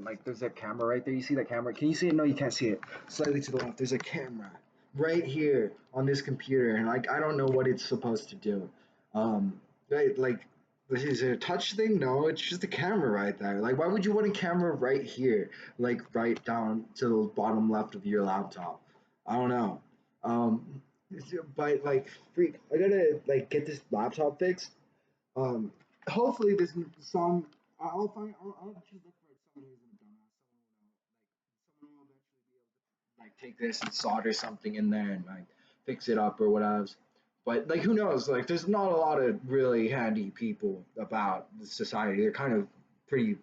Like there's a camera right there. You see that camera? Can you see it? No, you can't see it. Slightly to the left, there's a camera right here on this computer, and like I don't know what it's supposed to do. Right, like is it a touch thing? No, it's just a camera right there. Like why would you want a camera right here, like right down to the bottom left of your laptop? I don't know. Um, but like freak, I gotta like get this laptop fixed. Um, hopefully there's some. I'll actually look for someone who's a dumbass. Someone will eventually be able to like take this and solder something in there and like fix it up or whatever. But like, who knows? Like, there's not a lot of really handy people about the society. They're kind of pretty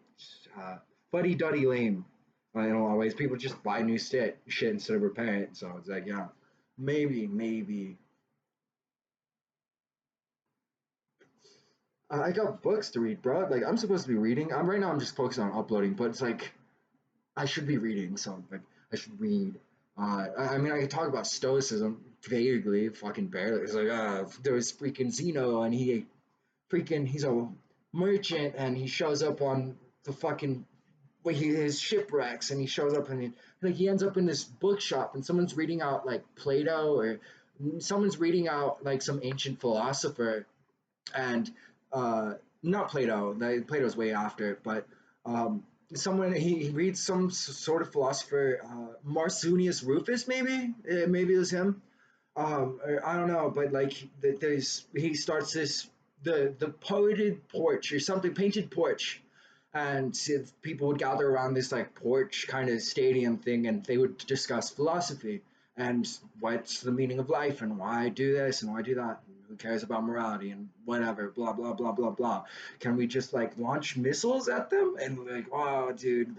fuddy-duddy lame in a lot of ways. People just buy new shit instead of repair it. So it's like, yeah, maybe. I got books to read, bro. Like I'm supposed to be reading. I'm right now. I'm just focused on uploading, but it's like I should be reading. So like I should read. I mean, I could talk about stoicism vaguely, fucking barely. It's like there was freaking Zeno, and he's a merchant, and he shows up on the fucking his shipwrecks, and he shows up and he ends up in this bookshop, and someone's reading out like Plato or someone's reading out like some ancient philosopher and not Plato. Plato's way after it, but um, someone he reads some sort of philosopher, Marcunius Rufus, maybe it was him. Or I don't know, but like he starts this the poeted porch or something, painted porch, and people would gather around this like porch kind of stadium thing, and they would discuss philosophy and what's the meaning of life and why I do this and why I do that. And who cares about morality and whatever, blah blah blah blah blah. Can we just like launch missiles at them and like, oh, dude.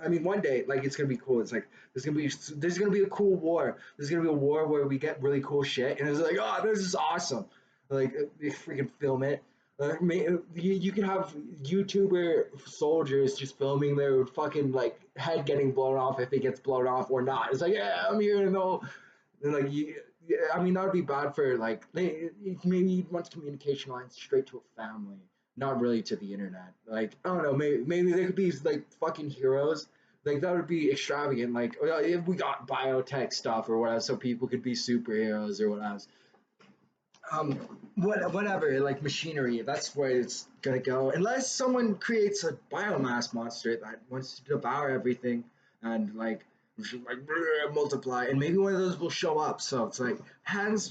I mean, one day, like it's gonna be cool. It's like there's gonna be a cool war. There's gonna be a war where we get really cool shit, and it's like, oh, this is awesome. Like, freaking film it. You can have YouTuber soldiers just filming their fucking like head getting blown off if it gets blown off or not. It's like, yeah, I'm here to know. And like, yeah, I mean, that would be bad for like maybe you'd want communication lines straight to a family, not really to the internet. Like, I don't know, maybe they could be like fucking heroes. Like that would be extravagant. Like, if we got biotech stuff or whatever, so people could be superheroes or whatever. Whatever, like machinery, that's where it's gonna go. Unless someone creates a biomass monster that wants to devour everything and like multiply, and maybe one of those will show up. So it's like hands.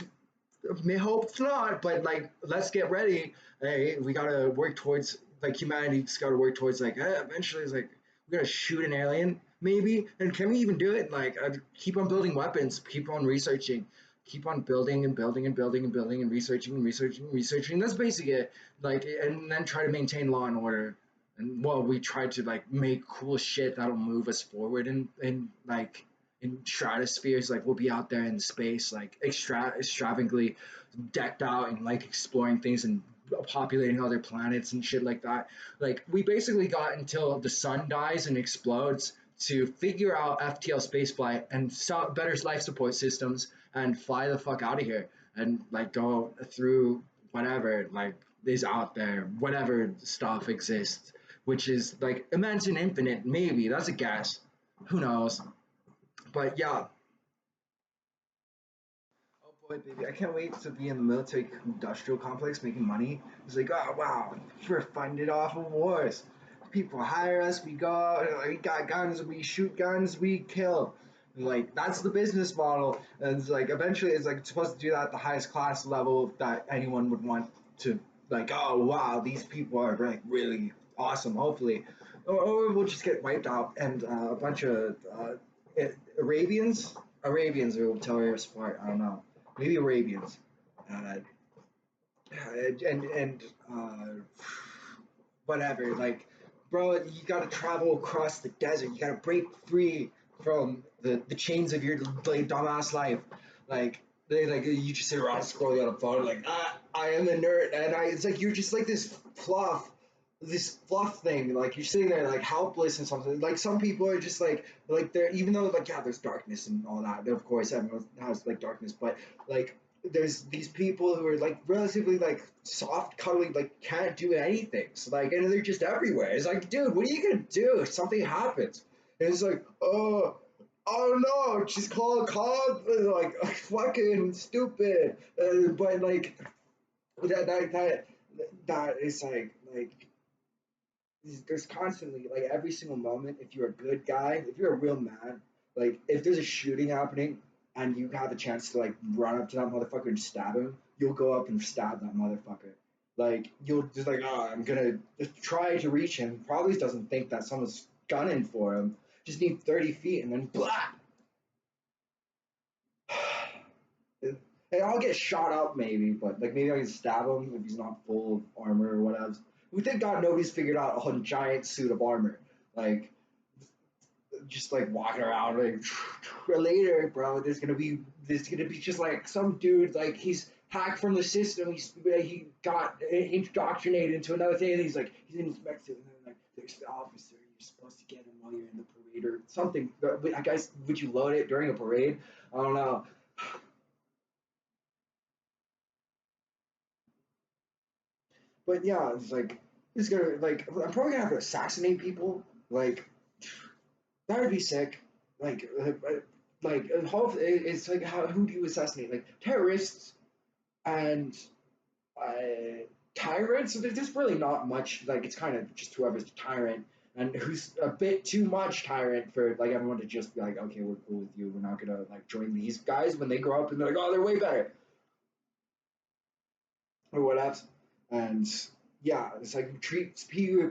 May hope not, but like let's get ready. Hey, we gotta work towards like humanity's gotta work towards like eventually it's like we gotta shoot an alien maybe, and can we even do it? Like keep on building weapons, keep on researching, keep on building and building and building and building and researching and researching and researching. That's basically it. Like and then try to maintain law and order. And well, we try to like make cool shit that'll move us forward and like in stratospheres, like we'll be out there in space, like extravagantly decked out and like exploring things and populating other planets and shit like that. Like we basically got until the sun dies and explodes to figure out FTL spaceflight and better life support systems and fly the fuck out of here and like go through whatever like is out there, whatever stuff exists, which is like immense and infinite. Maybe that's a guess. Who knows? But yeah, oh boy, baby, I can't wait to be in the military industrial complex making money. It's like, oh wow, we're funded off of wars. People hire us, we go, we got guns, we shoot guns, we kill. And like that's the business model. And it's like eventually it's like it's supposed to do that at the highest class level that anyone would want to like, oh wow, these people are like really awesome, hopefully. Or we'll just get wiped out and a bunch of Arabians Arabians will tell us apart. I don't know. Maybe Arabians. Uh, and whatever. Like, bro, you gotta travel across the desert. You gotta break free from the chains of your like dumbass life. Like, you just sit around scrolling on a phone like I am a nerd, and it's like you're just like this fluff thing. Like you're sitting there like helpless and something. Like some people are just like they're even though like yeah, there's darkness and all that. Of course, everyone has like darkness, but like there's these people who are like relatively like soft cuddly, like can't do anything. So like, and they're just everywhere. It's like, dude, what are you gonna do if something happens? And it's like, oh no, just call a cop. Like fucking stupid. But like that that that that is like there's constantly like every single moment. If you're a good guy, if you're a real man, like if there's a shooting happening and you have a chance to like run up to that motherfucker and stab him, you'll go up and stab that motherfucker. Like you'll just like, oh, I'm gonna just try to reach him. Probably doesn't think that someone's gunning for him. Just need 30 feet and then blah. And I'll get shot up maybe, but like maybe I can stab him if he's not full of armor or whatever. We thank God nobody's figured out a giant suit of armor. Like just like walking around like later, bro. There's gonna be just like some dude like he's hacked from the system. He got indoctrinated into another thing. And he's in his Mexico, and then like there's the officer. You're supposed to get him while you're in the parade or something. But I guess would you load it during a parade? I don't know. But yeah, it's like it's gonna like I'm probably gonna have to assassinate people. Like that would be sick. Like it's like how who do you assassinate? Like terrorists and tyrants. So there's just really not much. Like it's kind of just whoever's the tyrant and who's a bit too much tyrant for like everyone to just be like, okay, we're cool with you. We're not gonna like join these guys when they grow up and they're like, oh, they're way better or whatever. And yeah, it's like treat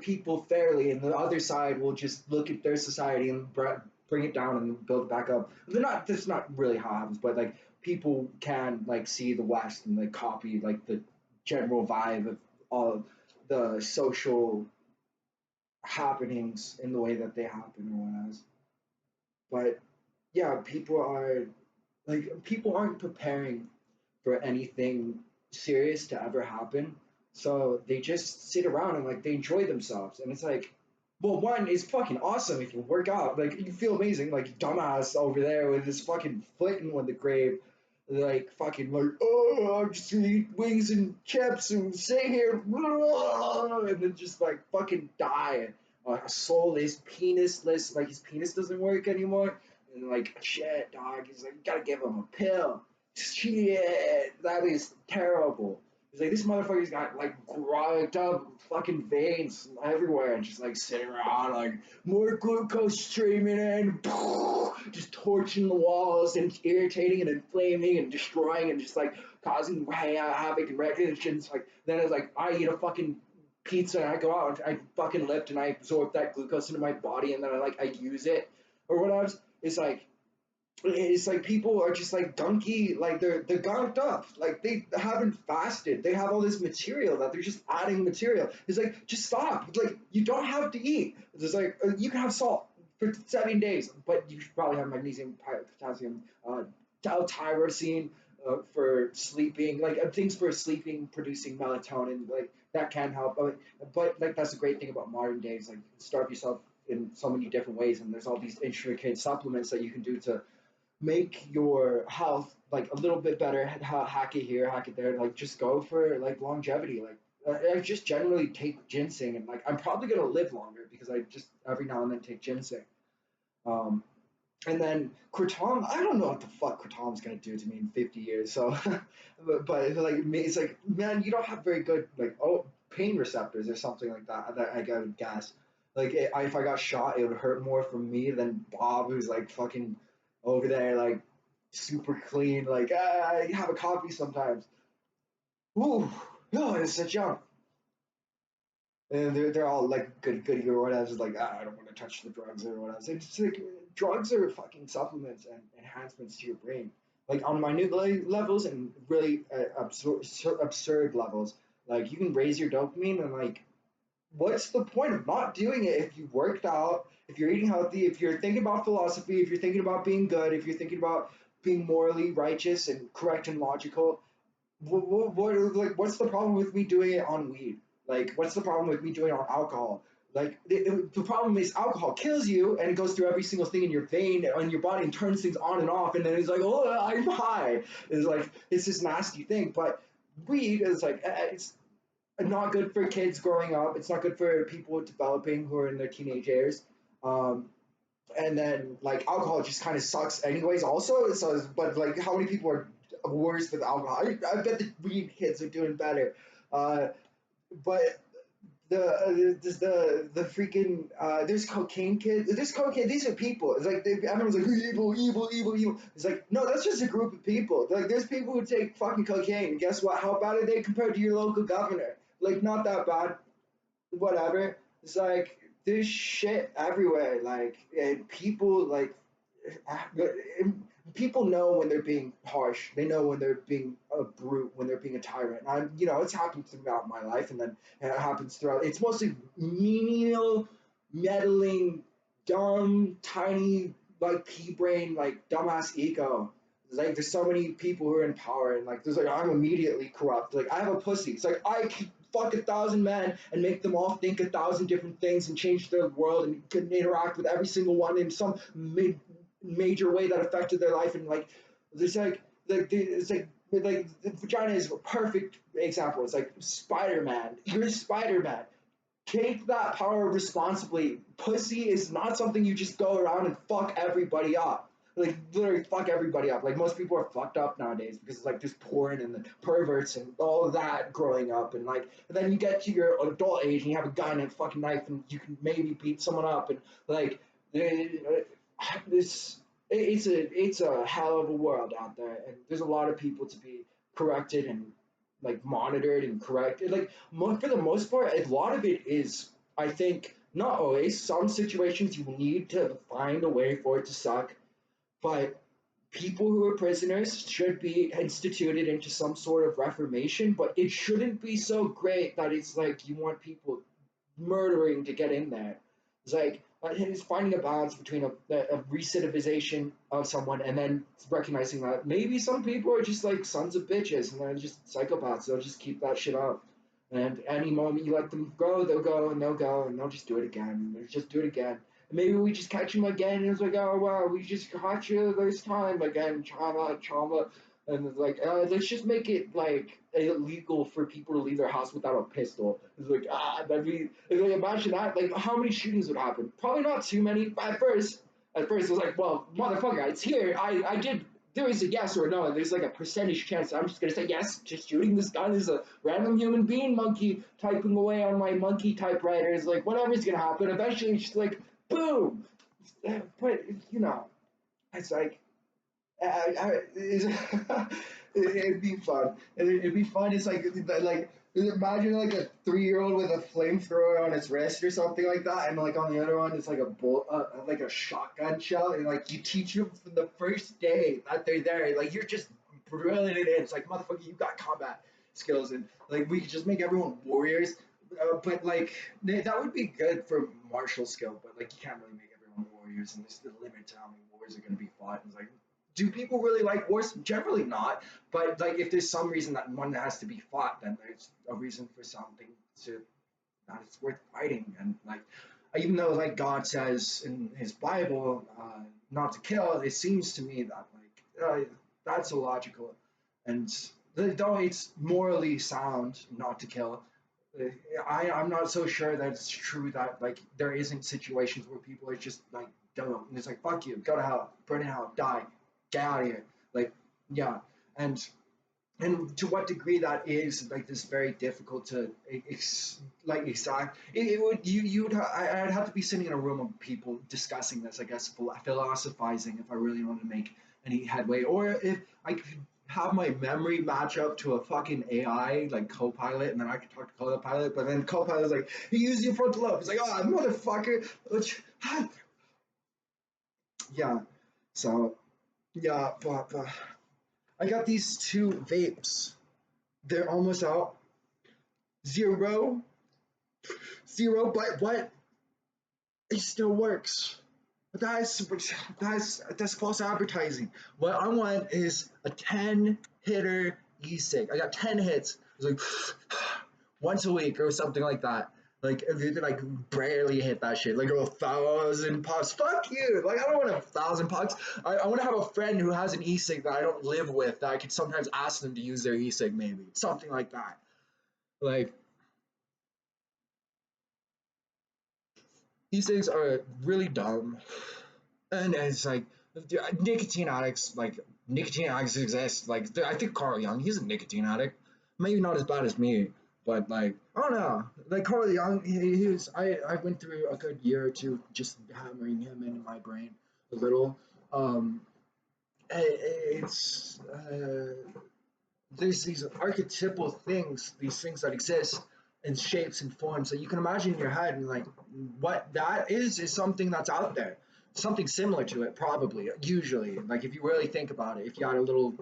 people fairly, and the other side will just look at their society and bring it down and build it back up. They're not. That's not really how it happens, but like people can like see the West and like copy like the general vibe of all the social happenings in the way that they happen or whatever. But yeah, people aren't preparing for anything serious to ever happen. So they just sit around and like they enjoy themselves. And it's like, well, one is fucking awesome if you work out. Like you feel amazing, like dumbass over there with his fucking foot in the grave. Like fucking like, oh, I'm just gonna eat wings and chips and sit here and then just like fucking die. A soulless, penisless, like his penis doesn't work anymore. And like shit, dog. He's like, you gotta give him a pill. Shit, that is terrible. He's like, this motherfucker's got like grogged up fucking veins everywhere and just like sitting around like more glucose streaming in, just torching the walls and irritating and inflaming and destroying and just like causing havoc and wreckage. And it's like, then it's like, I eat a fucking pizza and I go out and I fucking lift and I absorb that glucose into my body and then I use it or whatever. It's like people are just like gunky, like they're gunked up, like they haven't fasted. They have all this material that they're just adding material. It's like just stop. Like you don't have to eat. It's like you can have salt for 7 days, but you should probably have magnesium, potassium, tyrosine for sleeping, like things for sleeping, producing melatonin, like that can help. But like that's the great thing about modern days. Like you can starve yourself in so many different ways, and there's all these intricate supplements that you can do to make your health like a little bit better. Hack it here, hack it there. Like just go for like longevity. Like I just generally take ginseng, and like I'm probably gonna live longer because I just every now and then take ginseng. Um, and then kratom, I don't know what the fuck kratom's gonna do to me in 50 years. So, but like it's like man, you don't have very good like pain receptors or something like that. That I would guess. Like if I got shot, it would hurt more for me than Bob, who's like fucking over there like super clean. Like I have a coffee sometimes. Ooh, oh, it's such young. And they're all like goody or whatever. It's like I don't want to touch the drugs or whatever. It's just like drugs are fucking supplements and enhancements to your brain, like on minute levels and really absurd levels. Like you can raise your dopamine and like, what's the point of not doing it if you worked out, if you're eating healthy, if you're thinking about philosophy, if you're thinking about being good, if you're thinking about being morally righteous and correct and logical? Like, what's the problem with me doing it on weed? Like, what's the problem with me doing it on alcohol? Like the problem is alcohol kills you, and it goes through every single thing in your vein and your body and turns things on and off, and then it's like, oh, I'm high. It's like it's this nasty thing. But weed is like it's not good for kids growing up. It's not good for people developing who are in their teenage years. Um, and then like alcohol just kind of sucks anyways. Also, so but like how many people are worse with alcohol? I bet the weed kids are doing better. Uh, but the freaking there's cocaine kids. There's cocaine. These are people. It's like everyone's like evil, evil, evil, evil. It's like no, that's just a group of people. Like there's people who take fucking cocaine. And guess what? How bad are they compared to your local governor? Like not that bad. Whatever. It's like there's shit everywhere. Like and people like people know when they're being harsh. They know when they're being a brute, when they're being a tyrant. And I'm, it's happened throughout my life, and then it happens throughout. It's mostly menial, meddling, dumb, tiny, like pea brain, like dumbass ego. Like there's so many people who are in power, and like there's like I'm immediately corrupt. Like I have a pussy. It's like I can fuck 1,000 men and make them all think 1,000 different things and change their world and can interact with every single one in some major way that affected their life. And like there's like the vagina is a perfect example. It's like Spider-Man. You're Spider-Man. Take that power responsibly. Pussy is not something you just go around and fuck everybody up. Like literally fuck everybody up. Like most people are fucked up nowadays because it's like there's porn and the perverts and all of that growing up, and like and then you get to your adult age and you have a gun and a fucking knife and you can maybe beat someone up, and like this it's a hell of a world out there, and there's a lot of people to be corrected and like monitored and corrected. Like for the most part, a lot of it is, I think, not always. Some situations you need to find a way for it to suck, but people who are prisoners should be instituted into some sort of reformation. But it shouldn't be so great that it's like you want people murdering to get in there. It's like it's finding a balance between a recidivization of someone and then recognizing that maybe some people are just like sons of bitches and they're just psychopaths. They'll just keep that shit up. And any moment you let them go, they'll go and they'll go and they'll just do it again. And they'll just do it again. And maybe we just catch them again and it's like, oh wow, we just caught you this time again, trauma, trauma. And it's like, let's just make it like illegal for people to leave their house without a pistol. It's like, that'd be, like, imagine that. Like, how many shootings would happen? Probably not too many. At first, it was like, well, motherfucker, it's here. I did. There is a yes or a no. There's like a percentage chance. I'm just gonna say yes. Just shooting this gun is a random human being monkey typing away on my monkey typewriter. It's like whatever's gonna happen. Eventually, it's just like boom. But it's like it'd be fun. It'd be fun. It's like imagine like a 3-year-old with a flamethrower on its wrist or something like that, and like on the other one it's like a like a shotgun shell, and like you teach them from the first day that they're there. Like you're just drilling it in. It's like motherfucker, you got combat skills, and like we could just make everyone warriors. But like that would be good for martial skill, but like you can't really make everyone warriors, and there's the limit to how many wars are going to be fought. And it's like do people really like wars? Generally not. But like, if there's some reason that one has to be fought, then there's a reason for something to that it's worth fighting. And like, even though like God says in His Bible not to kill, it seems to me that like that's illogical, and though it's morally sound not to kill. uh, I'm not so sure that it's true that like there isn't situations where people are just like dumb and it's like fuck you, go to hell, burn in hell, die, get out of here. Like, yeah. And to what degree that is like this very difficult to like exact it would you'd I'd have to be sitting in a room of people discussing this, I guess, philosophizing, if I really want to make any headway, or if I could have my memory match up to a fucking AI like Copilot, and then I could talk to Copilot, but then Copilot's like, he used your frontal lobe. It's like, oh motherfucker. Yeah. So yeah, but I got these two vapes. They're almost out. Zero, zero, but what? It still works. But that's false advertising. What I want is a 10 hitter e-cig. I got 10 hits. It's like once a week or something like that. Like if you like barely hit that shit, like 1,000 pucks. Fuck you! Like I don't want 1,000 pucks. I want to have a friend who has an e-cig that I don't live with that I could sometimes ask them to use their e-cig, maybe something like that. Like e-cigs are really dumb, and it's like nicotine addicts. Like nicotine addicts exist. Like I think Carl Young, he's a nicotine addict. Maybe not as bad as me, but like I don't know. Like Carl Young, he was. I went through a good year or two just hammering him into my brain a little. Um, it's there's these archetypal things, these things that exist in shapes and forms that you can imagine in your head, and like what that is something that's out there, something similar to it, probably, usually. Like if you really think about it, if you had a little,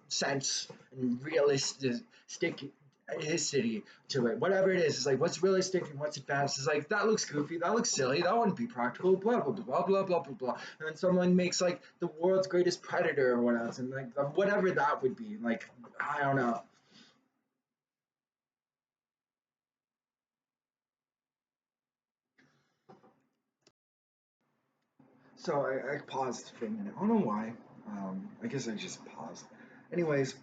sense and realistic historicity to it, whatever it is, it's like what's realistic and what's advanced. It's like that looks goofy, that looks silly, that wouldn't be practical, blah blah blah blah blah blah blah. And then someone makes like the world's greatest predator or what else, and like whatever that would be, like I don't know. So I paused for a minute. I don't know why. I guess I just paused. Anyways,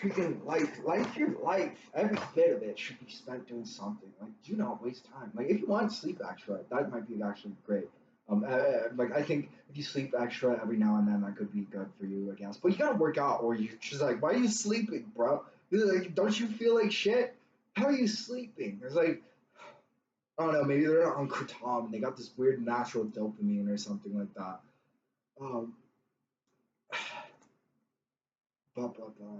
freaking life, your life, every bit of it should be spent doing something. Like, do not waste time. Like, if you want to sleep extra, that might be actually great. Like I think if you sleep extra every now and then, that could be good for you, I guess. But you gotta work out, or you just like, why are you sleeping, bro? Like, don't you feel like shit? How are you sleeping? It's like, I don't know, maybe they're on kratom and they got this weird natural dopamine or something like that. Um, blah blah blah.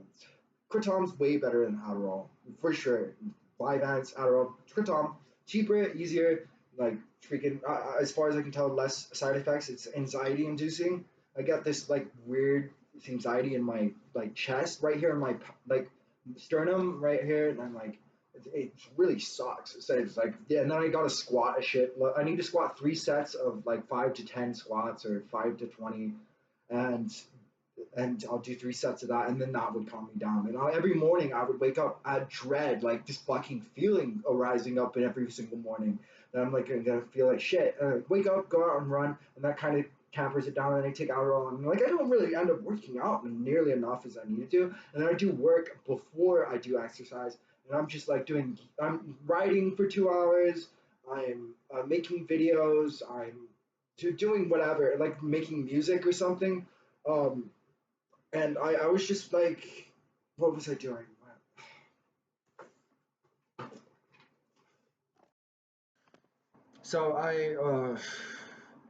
Kratom's way better than Adderall for sure. Vyvanse, Adderall, Kratom, cheaper, easier. Like freaking, as far as I can tell, less side effects. It's anxiety inducing. I got this like weird anxiety in my like chest right here in my like sternum right here, and I'm like, it really sucks. So it's like, yeah, and then I got to squat a shit. I need to squat 3 sets of like 5 to 10 squats or 5 to 20, and I'll do 3 sets of that, and then that would calm me down. And every morning I would wake up at dread, like this fucking feeling arising up in every single morning. That I'm like gonna feel like shit. And I wake up, go out and run, and that kind of tampers it down. And then I take Adderall, and like I don't really end up working out nearly enough as I needed to. And then I do work before I do exercise, and I'm just like I'm writing for 2 hours. I'm making videos. I'm doing whatever, like making music or something. Um, and I was just like, what was I doing? So I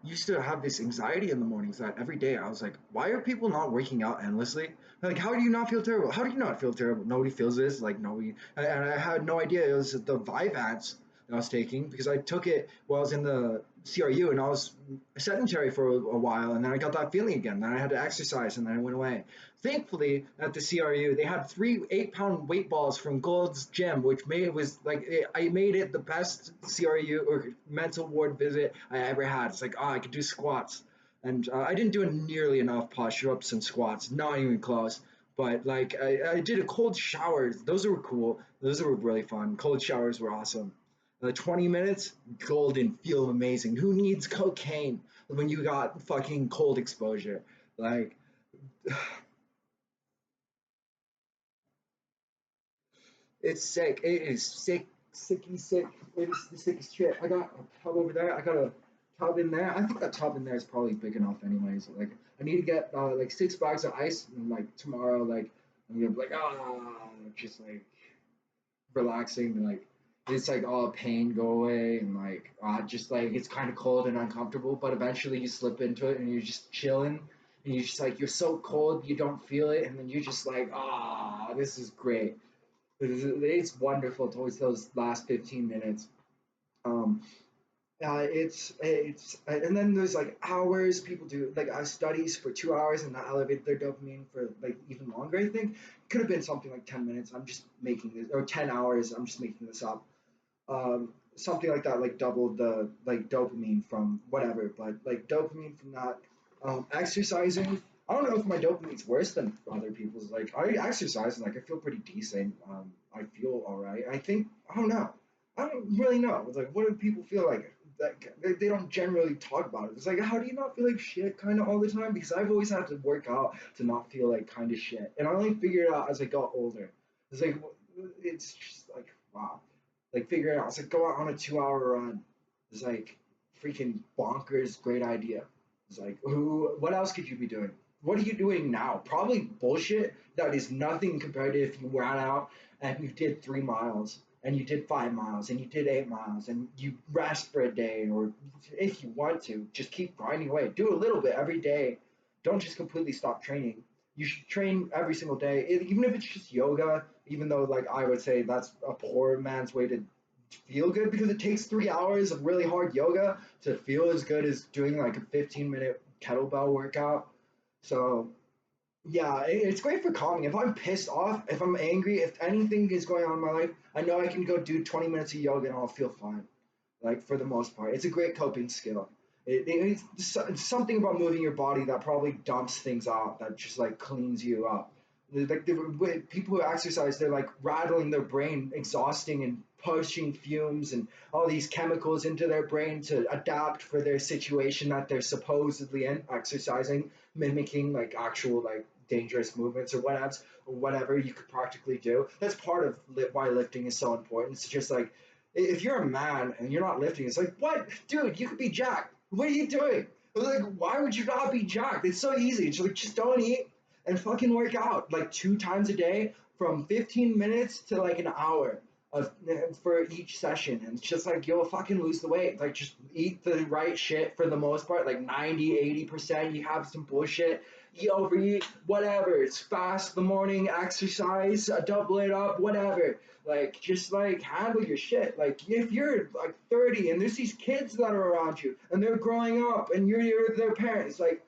used to have this anxiety in the mornings that every day I was like, why are people not working out endlessly? Like, how do you not feel terrible? How do you not feel terrible? Nobody feels this. Like, nobody. And I had no idea it was the Vyvanse that I was taking because I took it while I was in the CRU and I was sedentary for a while. And then I got that feeling again. Then I had to exercise and then it went away. Thankfully, at the CRU, they had 3 8-pound weight balls from Gold's Gym, which made it was like I made it the best CRU or mental ward visit I ever had. It's like, oh, I could do squats, and I didn't do nearly enough push-ups and squats, not even close. But like I did a cold showers. Those were cool. Those were really fun. Cold showers were awesome. 20 minutes, golden, feel amazing. Who needs cocaine when you got fucking cold exposure? Like, it's sick. It is sick, sicky sick. It is the sickest shit. I got a tub over there. I got a tub in there. I think that tub in there is probably big enough anyways. Like I need to get like 6 bags of ice and like tomorrow like I'm gonna be like just like relaxing and like it's like all pain go away and like just like it's kind of cold and uncomfortable, but eventually you slip into it and you're just chilling and you're just like you're so cold you don't feel it and then you're just like this is great. It's wonderful towards those last 15 minutes. Um, and then there's like hours people do like studies for 2 hours and that elevate their dopamine for like even longer. I think could have been something like 10 minutes. I'm just making this or 10 hours. I'm just making this up. Something like that, like doubled the like dopamine from whatever, but like dopamine from that exercising. I don't know if my dopamine's worse than other people's. Like I exercise and like I feel pretty decent. I feel all right. I think I don't know. I don't really know. It's like, what do people feel like? Like they don't generally talk about it. It's like, how do you not feel like shit kind of all the time? Because I've always had to work out to not feel like kind of shit, and I only figured it out as I got older. It's like, it's just like, wow, like figure it out. It's like go out on a 2 hour run. It's like freaking bonkers, great idea. It's like, who? What else could you be doing? What are you doing now? Probably bullshit that is nothing compared to if you ran out and you did 3 miles and you did 5 miles and you did 8 miles and you rest for a day, or if you want to, just keep grinding away. Do a little bit every day. Don't just completely stop training. You should train every single day, even if it's just yoga. Even though, like, I would say that's a poor man's way to feel good because it takes 3 hours of really hard yoga to feel as good as doing like a 15-minute kettlebell workout. So yeah, it's great for calming. If I'm pissed off, if I'm angry, if anything is going on in my life, I know I can go do 20 minutes of yoga and I'll feel fine. Like for the most part, it's a great coping skill. It's something about moving your body that probably dumps things out, that just like cleans you up. Like people who exercise, they're like rattling their brain, exhausting and pushing fumes and all these chemicals into their brain to adapt for their situation that they're supposedly in, exercising, mimicking like actual like dangerous movements or whatever you could practically do. That's part of why lifting is so important. It's just like if you're a man and you're not lifting, it's like, what, dude? You could be jacked. What are you doing? Like, why would you not be jacked? It's so easy. It's like just don't eat and fucking work out like 2 times a day from 15 minutes to like an hour of for each session, and it's just like you'll fucking lose the weight. Like just eat the right shit for the most part, like 90-80%. You have some bullshit, you overeat, whatever. It's fast in the morning, exercise, double it up, whatever. Like just like handle your shit. Like if you're like 30 and there's these kids that are around you and they're growing up and you're their parents, like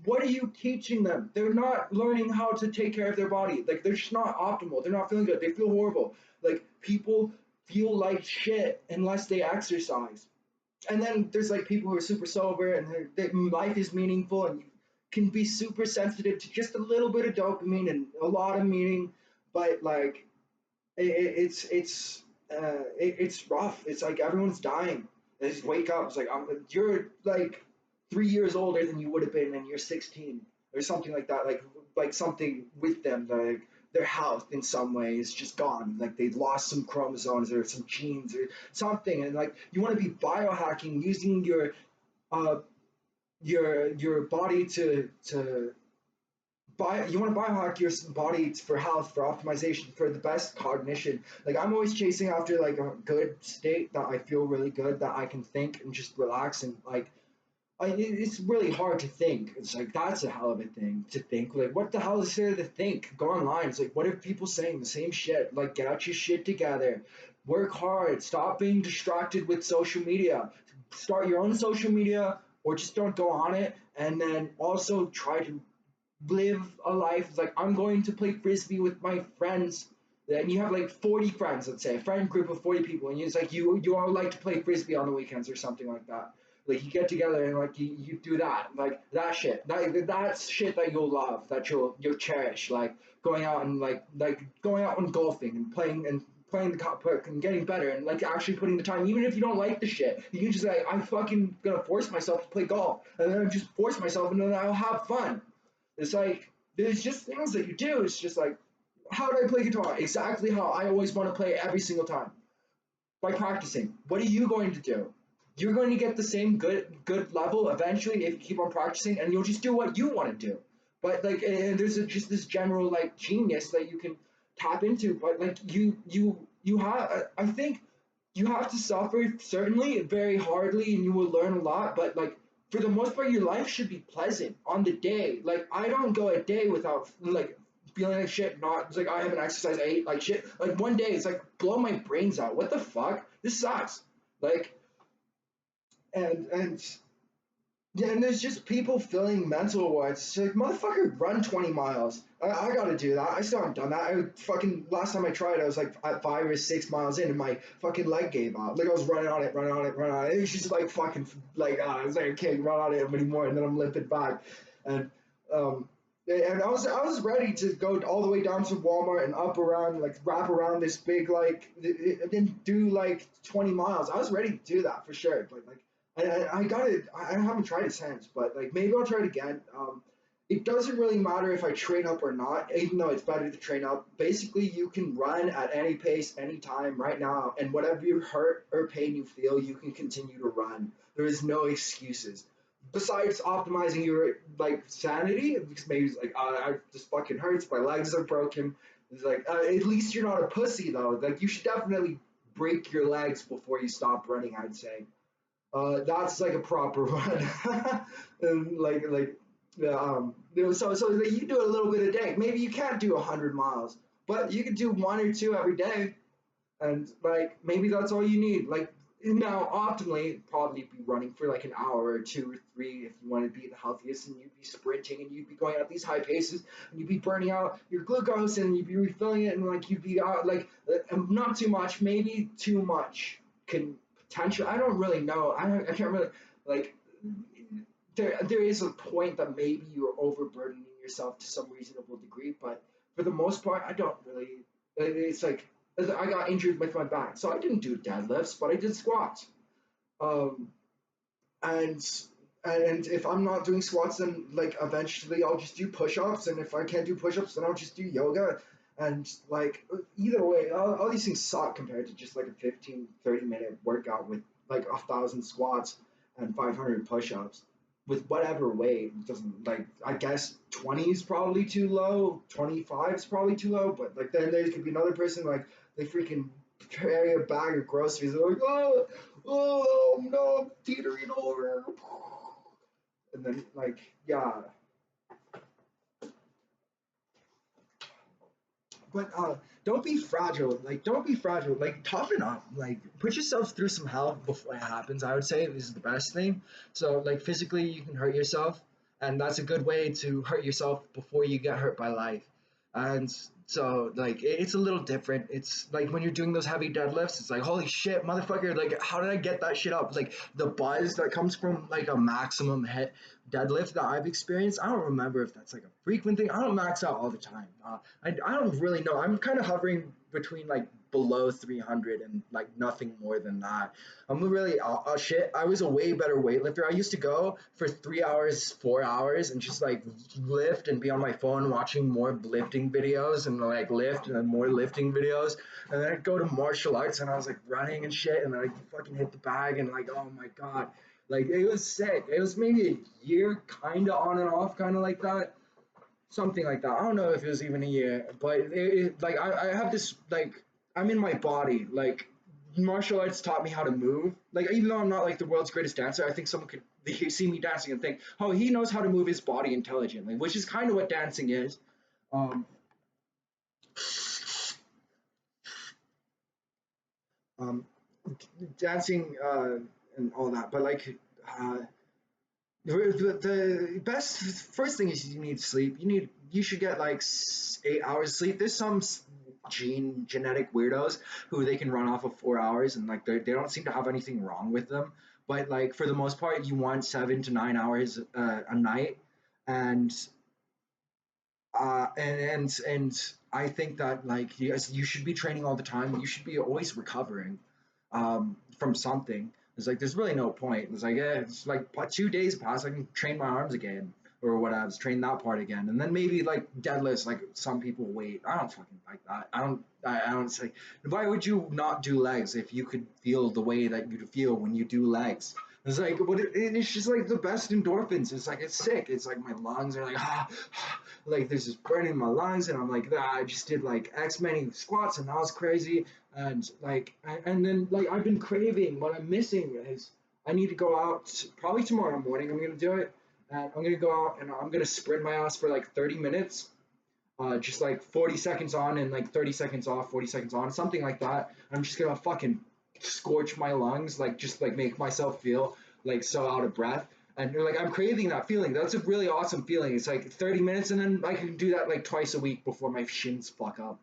what are you teaching them? They're not learning how to take care of their body. Like they're just not optimal. They're not feeling good. They feel horrible. Like people feel like shit unless they exercise. And then there's like people who are super sober and life is meaningful, and you can be super sensitive to just a little bit of dopamine and a lot of meaning, but like it's rough. It's like everyone's dying. They just wake up. It's like you're like 3 years older than you would have been, and you're 16 or something like that. Like something with them, like their health in some way is just gone. Like they lost some chromosomes or some genes or something, and like you want to be biohacking using uh your body to you want to biohack your body for health, for optimization, for the best cognition. Like I'm always chasing after like a good state that I feel really good, that I can think and just relax and like it's really hard to think. It's like that's a hell of a thing to think. Like what the hell is there to think? Go online. It's like what are people saying? The same shit. Like get out your shit together. Work hard. Stop being distracted with social media. Start your own social media or just don't go on it. And then also try to live a life. It's like I'm going to play frisbee with my friends. Then you have like 40 friends, let's say a friend group of 40 people, and it's like you all like to play frisbee on the weekends or something like that. Like you get together and like you do that, like that shit. That's shit that you'll love, that you'll cherish. Like going out and like going out and golfing and playing the cop puck and getting better and like actually putting the time, even if you don't like the shit. You can just like I'm fucking gonna force myself to play golf, and then I just force myself, and then I'll have fun. It's like there's just things that you do. It's just like, how do I play guitar? Exactly how I always want to play every single time, by practicing. What are you going to do? You're going to get the same good level eventually if you keep on practicing, and you'll just do what you want to do. But like, and there's just this general like genius that you can tap into. But like you have, I think you have to suffer certainly very hardly, and you will learn a lot. But like for the most part, your life should be pleasant on the day. Like I don't go a day without like feeling like shit. Not it's like I haven't exercised. I ate like shit. Like one day, it's like blow my brains out. What the fuck? This sucks. Like and yeah, and there's just people filling mental awards. It's like motherfucker, run 20 miles. I gotta do that. I still haven't done that. I fucking last time I tried, I was like at 5 or 6 miles in, and my fucking leg gave out. Like I was running on it, running on it, running on it. It was just like fucking like I was like I can't run on it anymore, and then I'm limping back, and um And I was ready to go all the way down to Walmart and up around, like wrap around this big, like then do like 20 miles. I was ready to do that for sure. But like I got it. I haven't tried it since, but like maybe I'll try it again. It doesn't really matter if I train up or not, even though it's better to train up. Basically, you can run at any pace, anytime, right now, and whatever you hurt or pain you feel, you can continue to run. There is no excuses besides optimizing your like sanity, because maybe it's like, I this fucking hurts, my legs are broken. It's like, at least you're not a pussy though. Like you should definitely break your legs before you stop running, I'd say. That's like a proper run. And like yeah, so like, you do a little bit a day. Maybe you can't do 100 miles, but you can do one or two every day, and like maybe that's all you need. Like now, optimally, probably be running for like an hour or two or three if you want to be the healthiest, and you'd be sprinting and you'd be going at these high paces, and you'd be burning out your glucose and you'd be refilling it, and like you'd be out like not too much, maybe too much can potential. I don't really know. I can't really like. There is a point that maybe you're overburdening yourself to some reasonable degree, but for the most part, I don't really. It's like I got injured with my back, so I didn't do deadlifts, but I did squats. Um, and and if I'm not doing squats, then like eventually I'll just do push-ups, and if I can't do push-ups, then I'll just do yoga. And like either way, all these things suck compared to just like a 15-30 minute workout with like 1,000 squats and 500 push-ups with whatever weight. It doesn't like, I guess 20 is probably too low, 25 is probably too low, but like then there could be another person like they freaking carry a bag of groceries. They're like, oh no, I'm teetering over. And then like, yeah. But don't be fragile. Like, don't be fragile. Like, toughen up. Like, put yourself through some hell before it happens. I would say is the best thing. So, like, physically, you can hurt yourself, and that's a good way to hurt yourself before you get hurt by life. And so, like, it's a little different. It's like when you're doing those heavy deadlifts, it's like, holy shit, motherfucker! Like, how did I get that shit up? Like, the buzz that comes from like a maximum hit deadlift that I've experienced. I don't remember if that's like a frequent thing. I don't max out all the time. I don't really know. I'm kind of hovering between like below 300 and like nothing more than that. I'm really shit. I was a way better weightlifter. I used to go for 3 hours, 4 hours, and just like lift and be on my phone watching more lifting videos and like lift and then more lifting videos. And then I'd go to martial arts and I was like running and shit, and then I fucking hit the bag and like, oh my god, like it was sick. It was maybe a year, kind of on and off, kind of like that, something like that. I don't know if it was even a year, but like I have this like I'm in my body. Like martial arts taught me how to move. Like even though I'm not like the world's greatest dancer, I think someone could see me dancing and think, oh, he knows how to move his body intelligently, which is kind of what dancing is. Um, um, Dancing and all that, but like. Uh, the best first thing is you need sleep. You should get like 8 hours sleep. There's some genetic weirdos who they can run off of 4 hours and like they don't seem to have anything wrong with them. But like for the most part, you want 7 to 9 hours a night, and and I think that like you should be training all the time. You should be always recovering from something. It's like there's really no point. It's like it's like 2 days pass, I can train my arms again or whatever, train that part again, and then maybe like deadlifts. Like some people wait. I don't fucking like that. I don't say. Why would you not do legs if you could feel the way that you feel when you do legs? It's like it's just like the best endorphins. It's like it's sick. It's like my lungs are like like there's this burning in my lungs, and I'm like, I just did like X many squats, and that was crazy. And like, and then like I've been craving. What I'm missing is I need to go out probably tomorrow morning. I'm gonna do it, and I'm gonna go out and I'm gonna sprint my ass for like 30 minutes, just like 40 seconds on and like 30 seconds off, 40 seconds on, something like that. I'm just gonna fucking scorch my lungs, like just like make myself feel like so out of breath. And like I'm craving that feeling. That's a really awesome feeling. It's like 30 minutes, and then I can do that like twice a week before my shins fuck up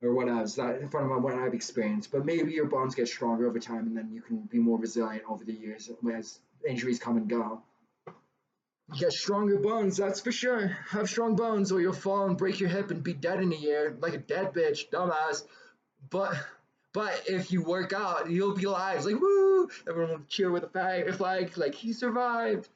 or what else. That in front of what I've experienced. But maybe your bones get stronger over time, and then you can be more resilient over the years as injuries come and go. You get stronger bones, that's for sure. Have strong bones, or you'll fall and break your hip and be dead in a year, like a dead bitch, dumbass. But if you work out, you'll be alive. It's like woo! Everyone will cheer with a flag, like he survived.